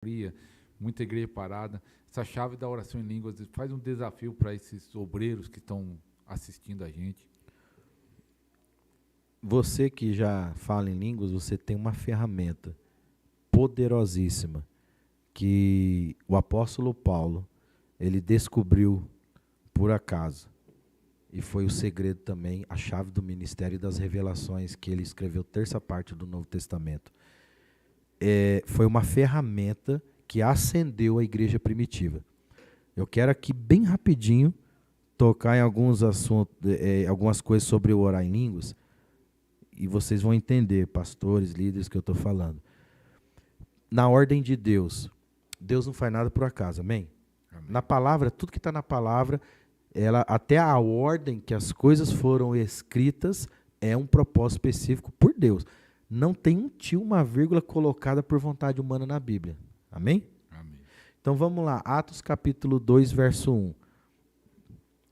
fria, muita igreja parada. Essa chave da oração em línguas faz um desafio para esses obreiros que estão assistindo a gente. Você que já fala em línguas, você tem uma ferramenta poderosíssima que o apóstolo Paulo, ele descobriu por acaso. E foi o segredo também, a chave do ministério e das revelações que ele escreveu terça parte do Novo Testamento. Foi uma ferramenta que acendeu a igreja primitiva. Eu quero aqui bem rapidinho tocar em alguns assuntos, algumas coisas sobre o orar em línguas, e vocês vão entender, pastores, líderes, que eu estou falando. Na ordem de Deus, Deus não faz nada por acaso, amém? Amém. Na palavra, tudo que está na palavra, até a ordem que as coisas foram escritas é um propósito específico por Deus. Não tem um tio, uma vírgula colocada por vontade humana na Bíblia. Amém? Amém. Então vamos lá, Atos capítulo 2, verso 1.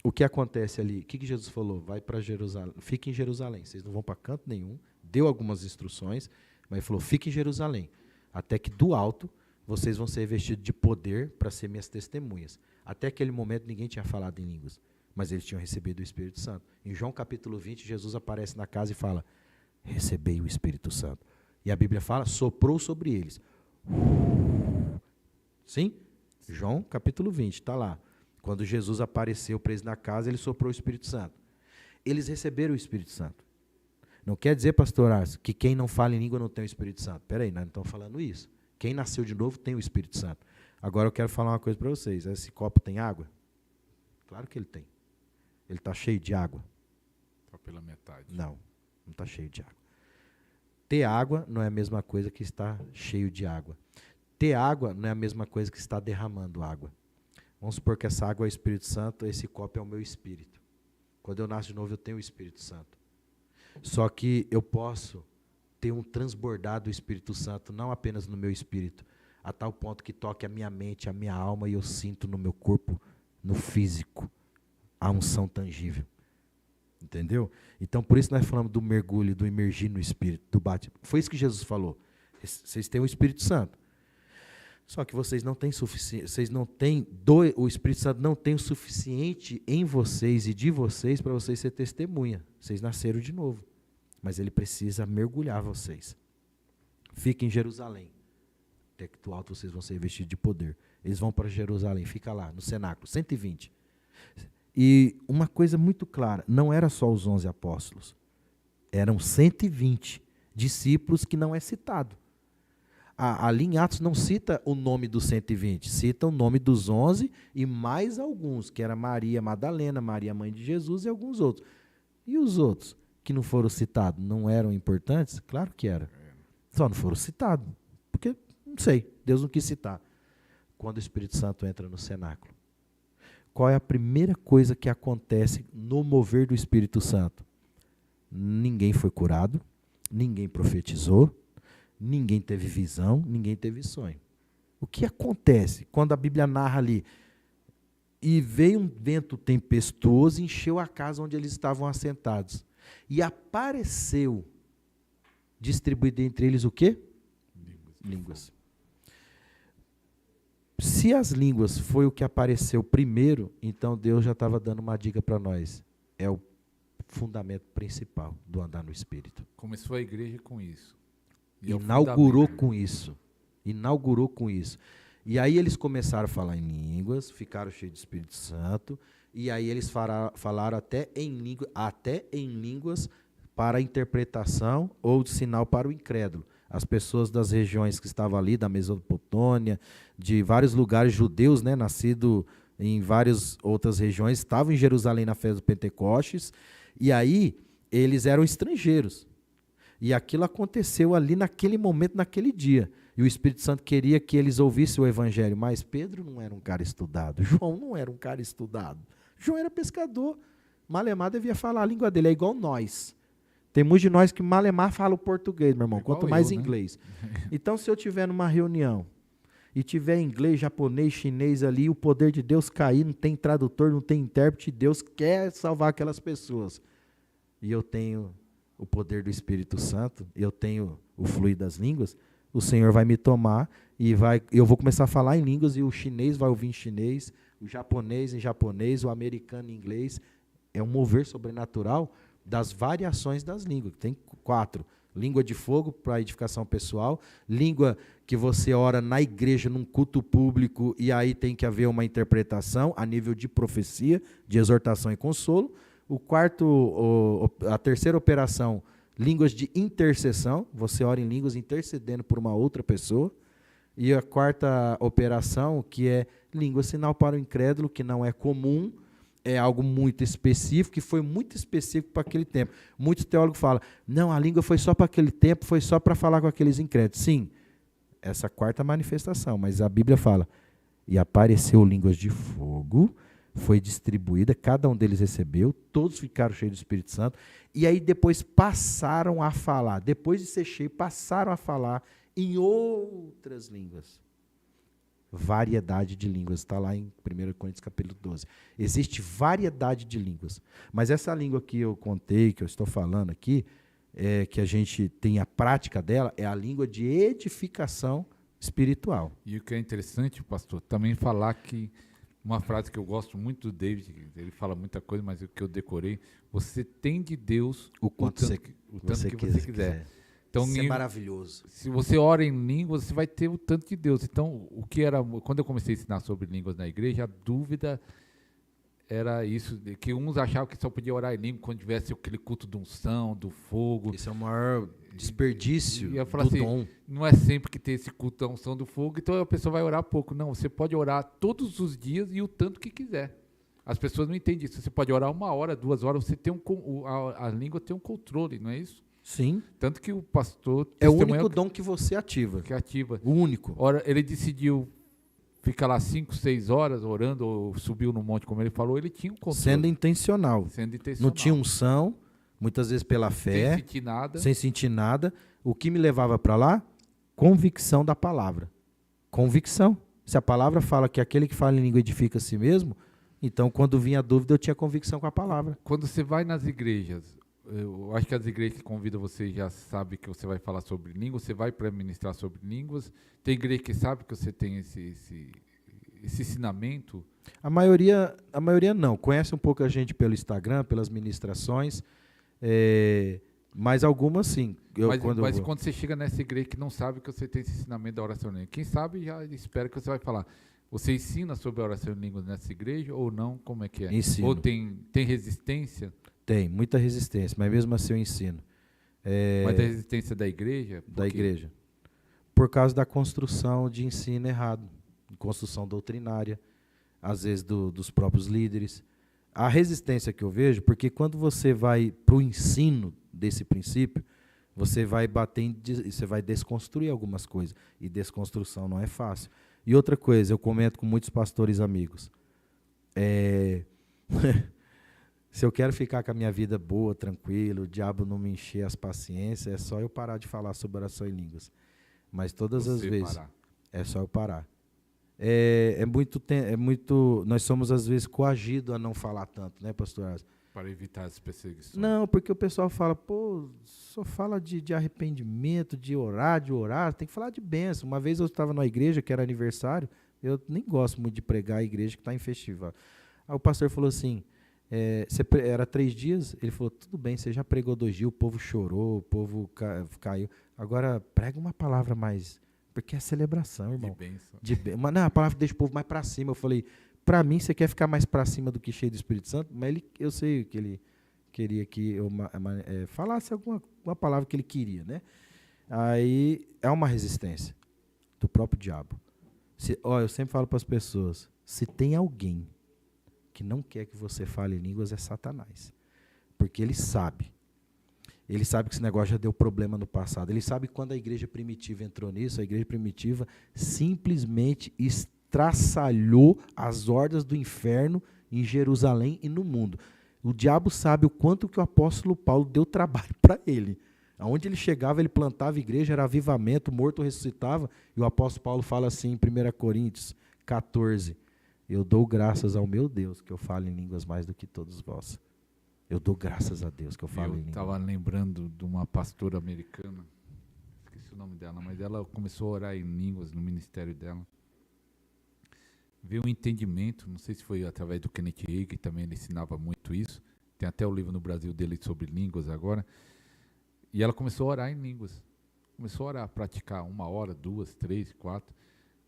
O que acontece ali? O que Jesus falou? Vai para Jerusalém, fique em Jerusalém, vocês não vão para canto nenhum. Deu algumas instruções, mas ele falou, fique em Jerusalém, até que do alto vocês vão ser revestidos de poder para ser minhas testemunhas. Até aquele momento ninguém tinha falado em línguas, mas eles tinham recebido o Espírito Santo. Em João capítulo 20, Jesus aparece na casa e fala, recebei o Espírito Santo. E a Bíblia fala, soprou sobre eles. Sim? João capítulo 20, está lá. Quando Jesus apareceu preso na casa, ele soprou o Espírito Santo. Eles receberam o Espírito Santo. Não quer dizer, pastor Arce, que quem não fala em língua não tem o Espírito Santo. Espera aí, nós não estamos falando isso. Quem nasceu de novo tem o Espírito Santo. Agora eu quero falar uma coisa para vocês. Esse copo tem água? Claro que ele tem. Ele está cheio de água? Só pela metade. Não está cheio de água. Ter água não é a mesma coisa que estar cheio de água. Ter água não é a mesma coisa que estar derramando água. Vamos supor que essa água é o Espírito Santo, esse copo é o meu espírito. Quando eu nasço de novo, eu tenho o Espírito Santo. Só que eu posso ter um transbordar do Espírito Santo, não apenas no meu espírito, a tal ponto que toque a minha mente, a minha alma, e eu sinto no meu corpo, no físico, a unção tangível. Entendeu? Então, por isso nós falamos do mergulho, do imergir no Espírito, do batismo. Foi isso que Jesus falou. Vocês têm o Espírito Santo. Só que vocês não têm suficiente, o Espírito Santo não tem o suficiente em vocês e de vocês para vocês ser testemunha. Vocês nasceram de novo. Mas ele precisa mergulhar vocês. Fiquem em Jerusalém. Até que do alto vocês vão ser vestidos de poder. Eles vão para Jerusalém, fica lá, no cenáculo, 120. E uma coisa muito clara, não era só os 11 apóstolos. Eram 120 discípulos que não é citado. Ali em Atos não cita o nome dos 120, cita o nome dos 11 e mais alguns, que era Maria Madalena, Maria mãe de Jesus e alguns outros. E os outros que não foram citados, não eram importantes? Claro que era. Só não foram citados, porque, não sei, Deus não quis citar. Quando o Espírito Santo entra no cenáculo, qual é a primeira coisa que acontece no mover do Espírito Santo? Ninguém foi curado, ninguém profetizou, ninguém teve visão, ninguém teve sonho. O que acontece quando a Bíblia narra ali? E veio um vento tempestuoso e encheu a casa onde eles estavam assentados. E apareceu, distribuído entre eles o quê? Línguas. Se as línguas foi o que apareceu primeiro, então Deus já estava dando uma dica para nós. É o fundamento principal do andar no Espírito. Começou a igreja com isso. Inaugurou com isso. Inaugurou com isso. E aí eles começaram a falar em línguas, ficaram cheios de Espírito Santo, e aí eles falaram até em línguas para interpretação ou de sinal para o incrédulo. As pessoas das regiões que estavam ali, da Mesopotâmia, de vários lugares judeus, né, nascidos em várias outras regiões, estavam em Jerusalém na festa do Pentecostes, e aí eles eram estrangeiros. E aquilo aconteceu ali naquele momento, naquele dia. E o Espírito Santo queria que eles ouvissem o Evangelho. Mas Pedro não era um cara estudado. João não era um cara estudado. João era pescador. Malemar devia falar a língua dele. É igual nós. Tem muitos de nós que Malemar fala o português, meu irmão. Quanto mais inglês. Então, se eu estiver numa reunião e tiver inglês, japonês, chinês ali, o poder de Deus cair, não tem tradutor, não tem intérprete, Deus quer salvar aquelas pessoas. E eu tenho o poder do Espírito Santo, eu tenho o fluir das línguas, o Senhor vai me tomar e eu vou começar a falar em línguas e o chinês vai ouvir em chinês, o japonês em japonês, o americano em inglês. É um mover sobrenatural das variações das línguas. Tem 4. Língua de fogo para edificação pessoal, língua que você ora na igreja, num culto público, e aí tem que haver uma interpretação a nível de profecia, de exortação e consolo. A terceira operação, línguas de intercessão, você ora em línguas intercedendo por uma outra pessoa. E a quarta operação, que é língua sinal para o incrédulo, que não é comum, é algo muito específico, que foi muito específico para aquele tempo. Muitos teólogos falam, não, a língua foi só para aquele tempo, foi só para falar com aqueles incrédulos. Sim, essa quarta manifestação, mas a Bíblia fala, e apareceu línguas de fogo, foi distribuída, cada um deles recebeu, todos ficaram cheios do Espírito Santo, e aí depois passaram a falar, depois de ser cheio, passaram a falar em outras línguas. Variedade de línguas, está lá em 1 Coríntios capítulo 12. Existe variedade de línguas, mas essa língua que eu contei, que eu estou falando aqui, que a gente tem a prática dela, é a língua de edificação espiritual. E o que é interessante, pastor, também falar que uma frase que eu gosto muito do David, ele fala muita coisa, mas o que eu decorei, você tem de Deus o tanto que você quiser. Então, isso é maravilhoso. Se você ora em línguas, você vai ter o tanto de Deus. Então, quando eu comecei a ensinar sobre línguas na igreja, a dúvida era isso, que uns achavam que só podia orar em língua quando tivesse aquele culto de unção, do fogo. Isso é o maior desperdício do assim, dom. Não é sempre que tem esse culto da unção do fogo, então a pessoa vai orar pouco. Não, você pode orar todos os dias e o tanto que quiser. As pessoas não entendem isso. Você pode orar 1 hora, 2 horas, você tem a língua tem um controle, não é isso? Sim. Tanto que o pastor... É o único dom que você ativa. Que ativa. O único. Ora, ele decidiu ficar lá 5, 6 horas orando, ou subiu no monte, como ele falou, ele tinha um controle. Sendo intencional. Não tinha unção, muitas vezes pela fé. Sem sentir nada. Sem sentir nada. O que me levava para lá? Convicção da palavra. Convicção. Se a palavra fala que aquele que fala em língua edifica a si mesmo, então quando vinha a dúvida eu tinha convicção com a palavra. Quando você vai nas igrejas... Eu acho que as igrejas que convidam você já sabem que você vai falar sobre línguas, você vai para ministrar sobre línguas. Tem igreja que sabe que você tem esse ensinamento? A maioria não. Conhece um pouco a gente pelo Instagram, pelas ministrações, mas algumas sim. Mas quando você chega nessa igreja que não sabe que você tem esse ensinamento da oração em línguas, quem sabe já espera que você vai falar. Você ensina sobre a oração em línguas nessa igreja ou não? Como é que é? Ensino. Ou tem resistência? Tem, muita resistência, mas mesmo assim eu ensino. Mas da resistência da igreja? Da igreja. Por causa da construção de ensino errado, construção doutrinária, às vezes dos próprios líderes. A resistência que eu vejo, porque quando você vai para o ensino desse princípio, você vai você vai desconstruir algumas coisas. E desconstrução não é fácil. E outra coisa, eu comento com muitos pastores amigos. Se eu quero ficar com a minha vida boa, tranquilo, o diabo não me encher as paciências, é só eu parar de falar sobre oração em línguas. Mas todas as vezes, é só eu parar. Nós somos às vezes coagidos a não falar tanto, né, pastor? Para evitar as perseguições. Não, porque o pessoal fala, só fala de arrependimento, de orar, tem que falar de bênção. Uma vez eu estava na igreja, que era aniversário, eu nem gosto muito de pregar a igreja que está em festival. Aí o pastor falou assim, era 3 dias, ele falou, tudo bem, você já pregou 2 dias, o povo chorou, o povo caiu, agora prega uma palavra mais, porque é celebração, irmão. De bênção. Mas não, a palavra deixa o povo mais para cima. Eu falei, para mim, você quer ficar mais para cima do que cheio do Espírito Santo? Mas eu sei que ele queria que eu falasse uma palavra que ele queria, né? Aí é uma resistência do próprio diabo. Eu sempre falo para as pessoas, se tem alguém que não quer que você fale línguas, é Satanás. Porque ele sabe. Ele sabe que esse negócio já deu problema no passado. Ele sabe que quando a igreja primitiva entrou nisso, a igreja primitiva simplesmente estraçalhou as hordas do inferno em Jerusalém e no mundo. O diabo sabe o quanto que o apóstolo Paulo deu trabalho para ele. Aonde ele chegava, ele plantava igreja, era avivamento, o morto ressuscitava. E o apóstolo Paulo fala assim em 1 Coríntios 14, eu dou graças ao meu Deus que eu falo em línguas mais do que todos vós. Eu dou graças a Deus que eu falo em línguas. Eu estava lembrando de uma pastora americana, esqueci o o nome dela, mas ela começou a orar em línguas no ministério dela. Veio um entendimento, não sei se foi através do Kenneth Hagin, que também ele ensinava muito isso. Tem até o livro no Brasil dele sobre línguas agora. E ela começou a orar em línguas. Começou a orar, a praticar 1 hora, 2, 3, 4.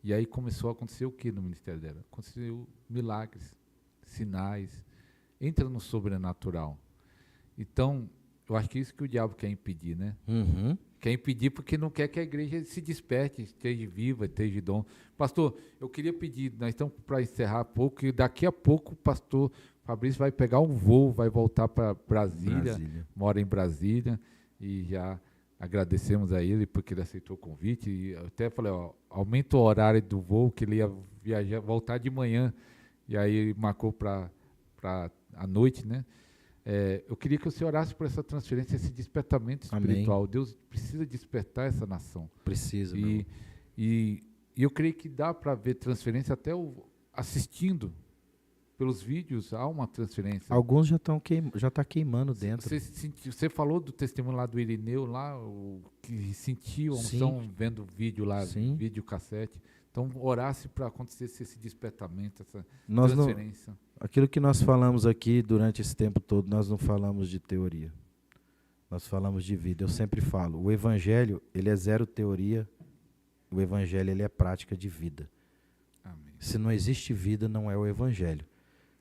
E aí começou a acontecer o que no ministério dela? Aconteceu milagres, sinais. Entra no sobrenatural. Então, eu acho que é isso que o diabo quer impedir, né? Uhum. Quer impedir porque não quer que a igreja se desperte, esteja viva, esteja dom. Pastor, eu queria pedir, nós estamos para encerrar pouco, e daqui a pouco o pastor Fabrício vai pegar um voo, vai voltar para Brasília, mora em Brasília, e já agradecemos a ele porque ele aceitou o convite. E eu até falei, ó, aumenta o horário do voo, que ele ia viajar, voltar de manhã, e aí ele marcou para a noite, né? Eu queria que você orasse por essa transferência, esse despertamento espiritual. Amém. Deus precisa despertar essa nação. Precisa. E eu creio que dá para ver transferência até assistindo pelos vídeos, há uma transferência. Alguns já está queimando dentro. Você falou do testemunho lá do Irineu, lá, que sentiu a unção vendo vídeo lá, vídeo cassete. Então, orasse para acontecer esse despertamento, essa transferência. Aquilo que nós falamos aqui durante esse tempo todo, nós não falamos de teoria. Nós falamos de vida. Eu sempre falo, o evangelho, ele é zero teoria, o evangelho, ele é prática de vida. Amém. Se não existe vida, não é o evangelho.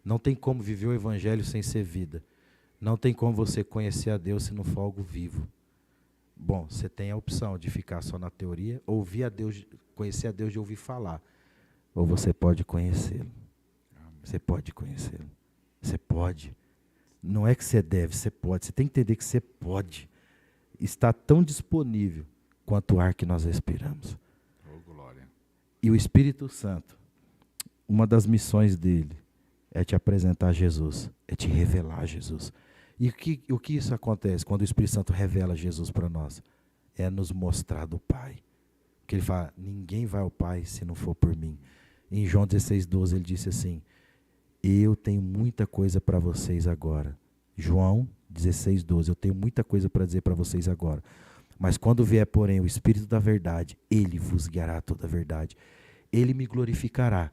Não tem como viver o evangelho sem ser vida. Não tem como você conhecer a Deus se não for algo vivo. Bom, você tem a opção de ficar só na teoria, ouvir a Deus, conhecer a Deus de ouvir falar. Ou você pode conhecê-lo. Você pode conhecê-lo. Você pode. Não é que você deve, você pode. Você tem que entender que você pode. Está tão disponível quanto o ar que nós respiramos. Oh, glória. E o Espírito Santo, uma das missões dele é te apresentar Jesus, é te revelar Jesus. E o que isso acontece quando o Espírito Santo revela Jesus para nós? É nos mostrar do Pai. Porque ele fala, ninguém vai ao Pai se não for por mim. Em João 16:12 ele disse assim, eu tenho muita coisa para vocês agora. João 16:12, eu tenho muita coisa para dizer para vocês agora. Mas quando vier, porém, o Espírito da verdade, ele vos guiará a toda a verdade. Ele me glorificará,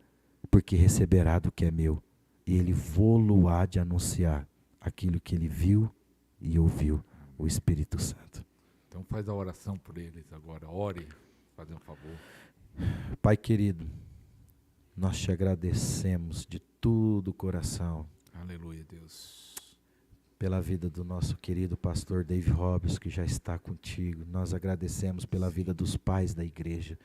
porque receberá do que é meu. E ele vô-lo-á de anunciar aquilo que ele viu e ouviu, o Espírito Santo. Então faz a oração por eles agora, ore, faz um favor. Pai querido, nós te agradecemos de todo o coração. Aleluia, Deus. Pela vida do nosso querido pastor Dave Roberts, que já está contigo. Nós agradecemos pela vida dos pais da igreja.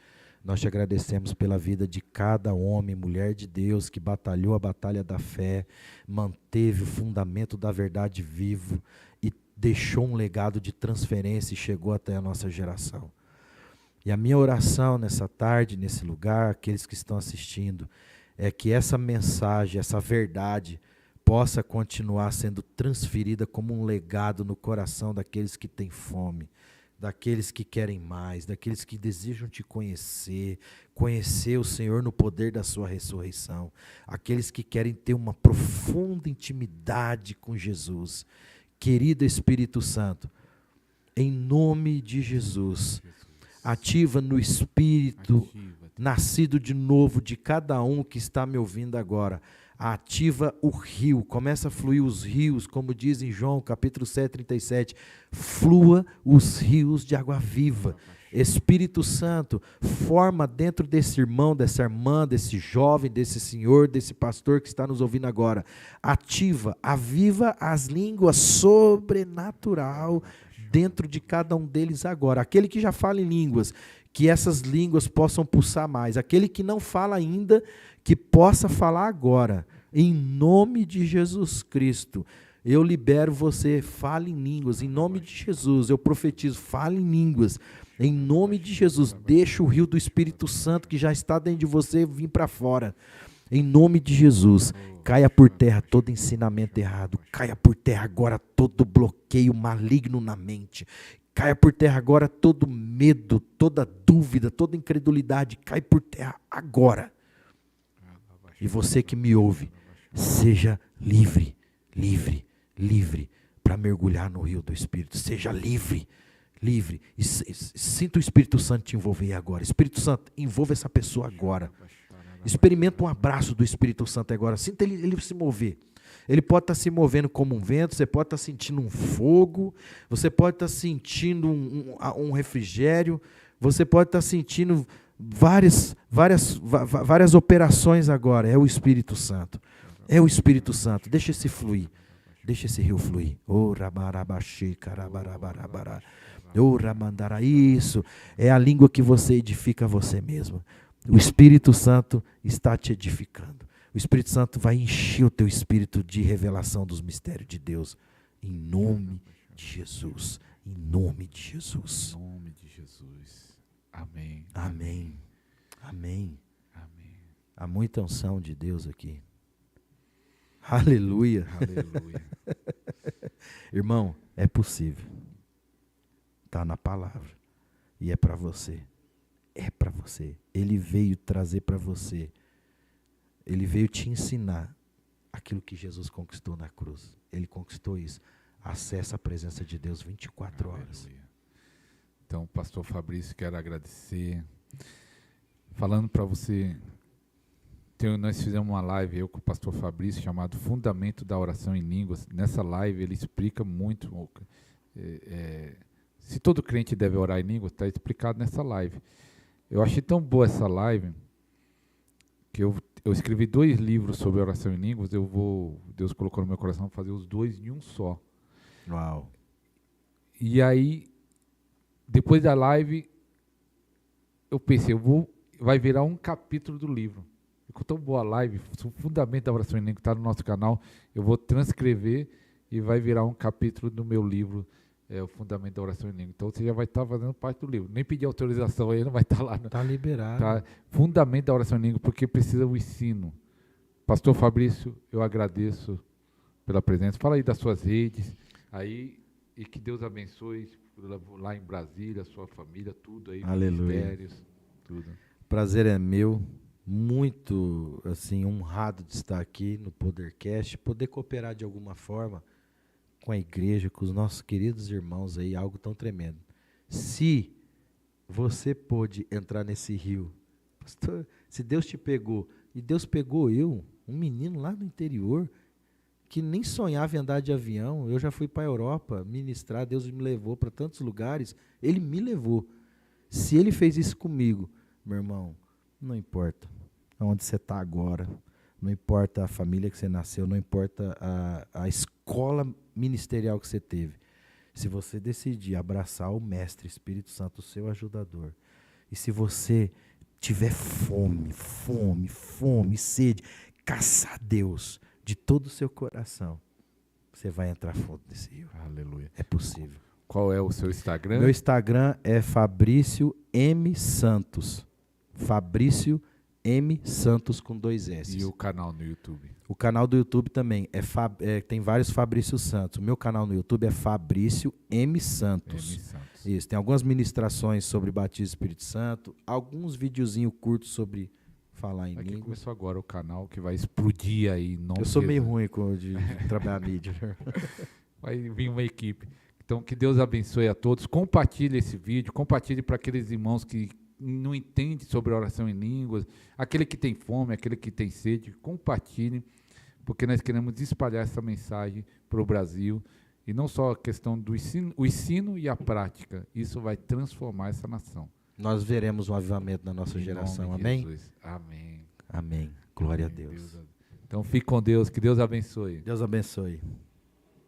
Nós te agradecemos pela vida de cada homem, mulher de Deus, que batalhou a batalha da fé, manteve o fundamento da verdade vivo e deixou um legado de transferência e chegou até a nossa geração. E a minha oração nessa tarde, nesse lugar, aqueles que estão assistindo, é que essa mensagem, essa verdade, possa continuar sendo transferida como um legado no coração daqueles que têm fome, daqueles que querem mais, daqueles que desejam te conhecer, conhecer o Senhor no poder da sua ressurreição, aqueles que querem ter uma profunda intimidade com Jesus. Querido Espírito Santo, em nome de Jesus, ativa no Espírito nascido de novo de cada um que está me ouvindo agora. Ativa o rio, começa a fluir os rios, como diz em João capítulo 7:37, flua os rios de água viva. Espírito Santo, forma dentro desse irmão, dessa irmã, desse jovem, desse senhor, desse pastor que está nos ouvindo agora, ativa, aviva as línguas sobrenatural dentro de cada um deles agora. Aquele que já fala em línguas, que essas línguas possam pulsar mais. Aquele que não fala ainda, que possa falar agora. Em nome de Jesus Cristo, eu libero você, fale em línguas. Em nome de Jesus, eu profetizo, fale em línguas. Em nome de Jesus, deixa o rio do Espírito Santo que já está dentro de você vir para fora. Em nome de Jesus, caia por terra todo ensinamento errado. Caia por terra agora todo bloqueio maligno na mente. Caia por terra agora todo medo, toda dúvida, toda incredulidade. Cai por terra agora. E você que me ouve, seja livre, livre, livre para mergulhar no rio do Espírito. Seja livre, livre. E sinta o Espírito Santo te envolver agora. Espírito Santo, envolva essa pessoa agora. Experimenta um abraço do Espírito Santo agora. Sinta ele se mover. Ele pode estar se movendo como um vento, você pode estar sentindo um fogo, você pode estar sentindo um refrigério, você pode estar sentindo várias operações agora. É o Espírito Santo. É o Espírito Santo. Deixa esse fluir. Deixa esse rio fluir. Isso é a língua que você edifica você mesmo. O Espírito Santo está te edificando. O Espírito Santo vai encher o teu espírito de revelação dos mistérios de Deus. Em nome de Jesus. Em nome de Jesus. Em nome de Jesus. Amém. Amém. Amém. Amém. Há muita unção de Deus aqui. Aleluia. Aleluia. Irmão, é possível. Está na palavra. E é para você. É para você. Ele veio trazer para você. Ele veio te ensinar aquilo que Jesus conquistou na cruz. Ele conquistou isso. Acessa a presença de Deus 24 horas. Aleluia. Então, pastor Fabrício, quero agradecer. Falando para você, nós fizemos uma live, eu com o pastor Fabrício, chamado Fundamento da Oração em Línguas. Nessa live ele explica muito, se todo crente deve orar em línguas, está explicado nessa live. Eu achei tão boa essa live, que eu escrevi 2 livros sobre oração em línguas, Deus colocou no meu coração fazer os 2 em um só. Uau. E aí, depois da live, eu pensei, vai virar um capítulo do livro. Ficou tão boa a live, o fundamento da oração em língua está no nosso canal, eu vou transcrever e vai virar um capítulo do meu livro, o fundamento da oração em língua. Então você já vai estar fazendo parte do livro. Nem pedir autorização aí, não vai estar lá. Está liberado. Tá? Fundamento da oração em língua, porque precisa o ensino. Pastor Fabrício, eu agradeço pela presença. Fala aí das suas redes, aí, e que Deus abençoe lá em Brasília, a sua família, tudo aí, Aleluia. ministérios, tudo. Prazer é meu, muito assim, honrado de estar aqui no Podercast, poder cooperar de alguma forma com a igreja, com os nossos queridos irmãos aí, algo tão tremendo. Se você pôde entrar nesse rio, pastor, se Deus te pegou, e Deus pegou eu, um menino lá no interior, que nem sonhava em andar de avião, eu já fui para a Europa ministrar, Deus me levou para tantos lugares, Ele me levou. Se Ele fez isso comigo, meu irmão, não importa onde você está agora, não importa a família que você nasceu, não importa a escola ministerial que você teve. Se você decidir abraçar o Mestre Espírito Santo, o seu ajudador, e se você tiver fome, sede, caçar Deus de todo o seu coração, você vai entrar fundo nesse rio. Aleluia. É possível. Qual é o seu Instagram? Meu Instagram é Fabrício M. Santos. Fabrício M. Santos com 2 S. E o canal no YouTube? O canal do YouTube também tem vários Fabrício Santos. O meu canal no YouTube é Fabrício M. Santos. M. Santos. Isso, tem algumas ministrações sobre batismo do Espírito Santo, alguns videozinhos curtos sobre falar em Aqui língua. começou agora o canal que vai explodir aí. Eu sou meio ruim de trabalhar a mídia. Vai vir uma equipe. Então, que Deus abençoe a todos. Compartilhe esse vídeo, compartilhe para aqueles irmãos que não entendem sobre oração em línguas, aquele que tem fome, aquele que tem sede, compartilhe, porque nós queremos espalhar essa mensagem para o Brasil, e não só a questão do ensino, o ensino e a prática, isso vai transformar essa nação. Nós veremos um avivamento na nossa geração, amém? Jesus. Amém. Amém. Glória Amém. a Deus. Então fique com Deus, que Deus abençoe. Deus abençoe.